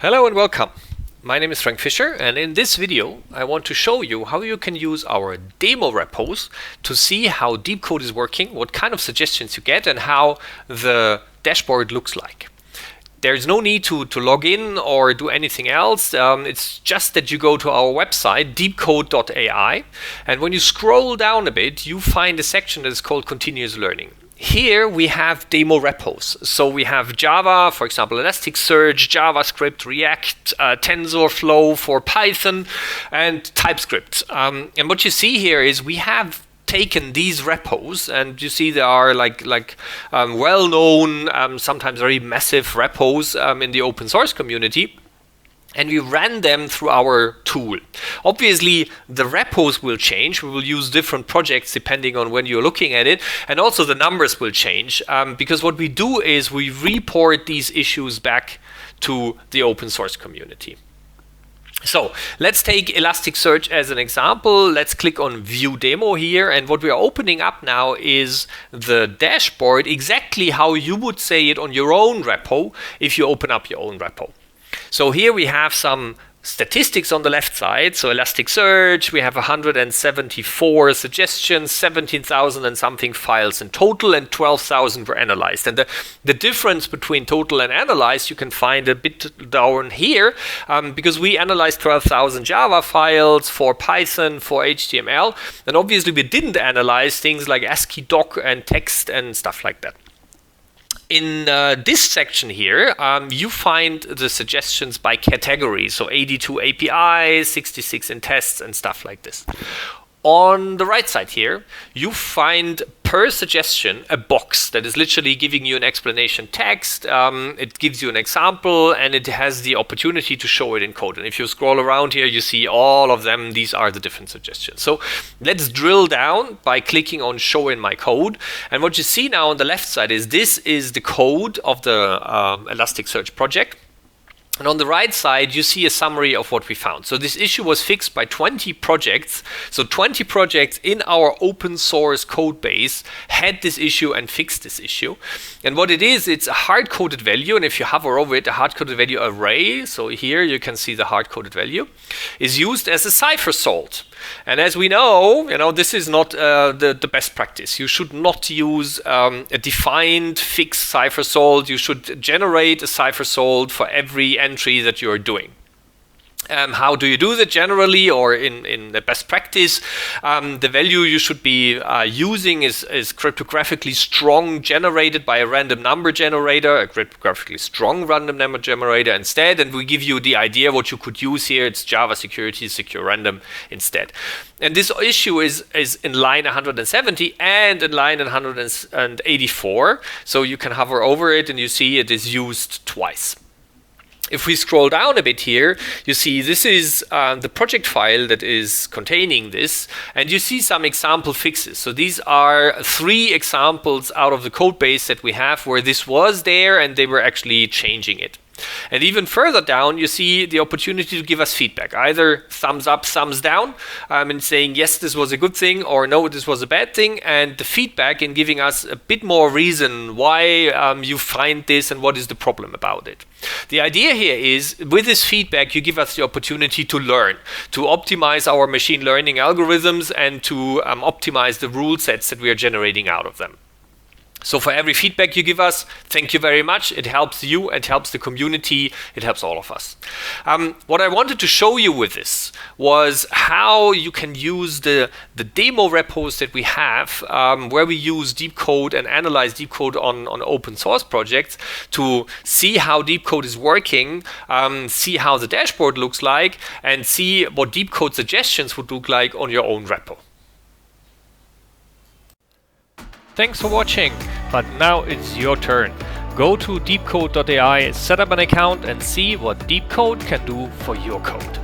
Hello and welcome. My name is Frank Fischer, and in this video I want to show you how you can use our demo repos to see how DeepCode is working, what kind of suggestions you get, and how the dashboard looks like. There's no need to log in or do anything else. It's just that you go to our website, deepcode.ai, and when you scroll down a bit, you find a section that is called Continuous Learning. Here we have demo repos. So we have Java, for example, Elasticsearch, JavaScript, React, TensorFlow for Python, and TypeScript. And what you see here is we have taken these repos, and you see they are well-known, sometimes very massive repos in the open source community. And we ran them through our tool. Obviously, the repos will change. We will use different projects depending on when you're looking at it. And also the numbers will change because what we do is we report these issues back to the open source community. So let's take Elasticsearch as an example. Let's click on View Demo here. And what we are opening up now is the dashboard, exactly how you would say it on your own repo if you open up your own repo. So here we have some statistics on the left side. So Elasticsearch, we have 174 suggestions, 17,000 and something files in total, and 12,000 were analyzed. And the difference between total and analyzed you can find a bit down here because we analyzed 12,000 Java files for Python, for HTML, and obviously we didn't analyze things like ASCII doc and text and stuff like that. In this section here, you find the suggestions by category, so 82 APIs, 66 in tests, and stuff like this. On the right side here, you find per suggestion a box that is literally giving you an explanation text. It gives you an example, and it has the opportunity to show it in code. And if you scroll around here, you see all of them. These are the different suggestions. So let's drill down by clicking on Show in My Code. And what you see now on the left side is this is the code of the Elasticsearch project. And on the right side, you see a summary of what we found. So this issue was fixed by 20 projects. So 20 projects in our open source code base had this issue and fixed this issue. And what it is, it's a hard-coded value. And if you hover over it, a hard-coded value array, so here you can see the hard-coded value, is used as a cipher salt. And as we know, this is not the best practice. You should not use a defined fixed cipher salt. You should generate a cipher salt for every entry that you're doing. How do you do that generally, or in the best practice? The value you should be using is cryptographically strong, generated by a random number generator, a cryptographically strong random number generator instead. And we give you the idea what you could use here. It's Java security secure random instead. And this issue is in line 170 and in line 184. So you can hover over it and you see it is used twice. If we scroll down a bit here, you see this is the project file that is containing this, and you see some example fixes. So these are 3 examples out of the code base that we have where this was there and they were actually changing it. And even further down, you see the opportunity to give us feedback, either thumbs up, thumbs down, and saying, yes, this was a good thing, or no, this was a bad thing, and the feedback in giving us a bit more reason why you find this and what is the problem about it. The idea here is, with this feedback, you give us the opportunity to learn, to optimize our machine learning algorithms, and to optimize the rule sets that we are generating out of them. So for every feedback you give us, thank you very much. It helps you, it helps the community, it helps all of us. What I wanted to show you with this was how you can use the demo repos that we have, where we use DeepCode and analyze DeepCode on open source projects to see how DeepCode is working, see how the dashboard looks like, and see what DeepCode suggestions would look like on your own repo. Thanks for watching, but now it's your turn. Go to deepcode.ai, set up an account and see what DeepCode can do for your code.